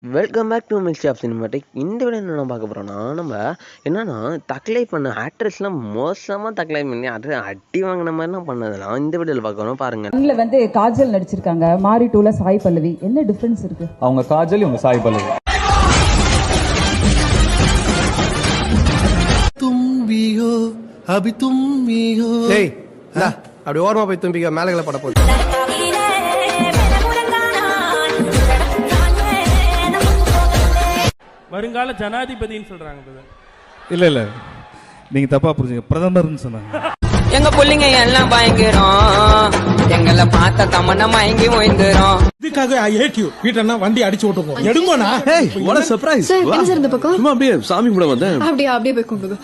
Welcome back to mixie of cinematic. இந்த video என்ன பார்க்க போகிறோன்னா, நம்ம என்னன்னா தக்லை பண்ண ஆக்ட்ரஸ்லாம் மோசமாக தக்லை பண்ணி அது அடி வாங்கின மாதிரிலாம் பண்ணதெல்லாம் இந்த வீடியோவில் பார்க்கணும். பாருங்க. இதில் வந்து காஜல் நடிச்சிருக்காங்க, மாரி டூல சாய் பல்லவி. என்ன டிஃபரன்ஸ் இருக்கு? அவங்க காஜல், இவங்க சாய் பல்லவி. தும்பியோ அபி தும்பியோ டேய் அப்படி ஓரமா போய் தும்பிக்கோ, மேலகளை பட போகுது. வருங்கால ஜனாதிபதின்னு சொல்றாங்க. இல்ல நீங்க தப்பா புரிஞ்சுங்க, பிரதமர்னு சொன்னாங்க. எங்க புள்ளிங்க எல்லாம் பயங்கரம், எங்களை பார்த்த தமன்னா மயங்கி ஓய்ந்துரும். இதுக்காக ஐ ஹேட் யூ. வீட்டன்னா வண்டி அடிச்சு ஓட்டுங்க. எடுங்கோனா. Hey, what a surprise. Sir, என்ன சார் இந்த பக்கம்? சும்மா அப்படியே சாமி கும்பிட வந்தேன். அப்படியே போய் கும்பிடுங்க.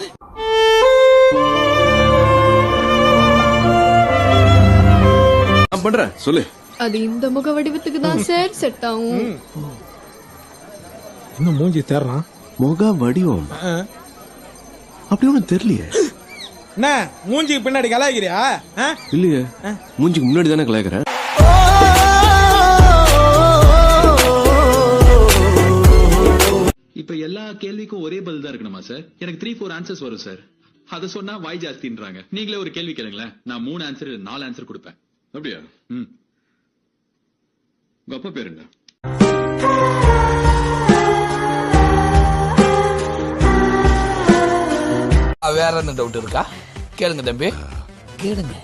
நான் பண்றேன், சொல்லு. அது இந்த முக வடிவத்துக்கு தான் சார் செட் ஆகும். இன்னும் மூஞ்சி தேர்றான். முக வடிவம் அப்படி ஒன்னும் தெரியலையே. என்ன மூஞ்சிக்கு பின்னாடி கலாய்க்கிறியா? இல்லையே, மூஞ்சிக்கு முன்னாடி தானே கலாய்க்கிறேன். இப்ப எல்லா கேள்விக்கும் ஒரே பதில் தான் இருக்கணுமா சார்? எனக்கு 3-4 ஆன்சர்ஸ் வரும் சார். அத சொன்னா வாய் ஜாஸ்தின்றாங்க. நீங்களே ஒரு கேள்வி கேளுங்களேன், நான் 3 ஆன்சர் 4 ஆன்சர் கொடுப்பேன். அப்படியா? உங்க அப்பா பேர் என்ன? வேற என்ன டவுட் இருக்கா? கேளுங்க தம்பி, கேளுங்க.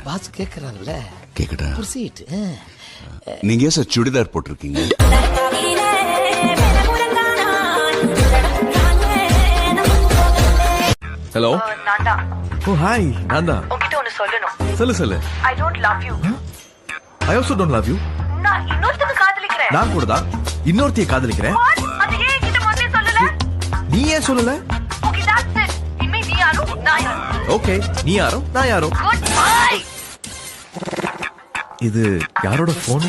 பாஸ் கேக்குறாருல்ல, கேக்கடா. ப்ரொசீட். நீங்க ஏன் சார் சுடிதார் போட்டிருக்கீங்க? ஹலோ, நான்டா. ஓ ஹாய், நான்தா. உன்கிட்ட ஒன்னு சொல்லணும். சொல்லு. I don't love you. I also don't love you. நான் இன்னொருத்தனை காதலிக்கிறேன். நான் கூட தான் இன்னொருத்தைய காதலிக்கிறேன். அது ஏன் என்கிட்ட முதல்ல சொல்லல? நீ ஏன் சொல்லல? Okay, that's it. இனிமே நீ யாரும் நான் யாரும். ஓகே, நீ யாரோ நான் யாரோ. Goodbye. இது யாரோட போன்?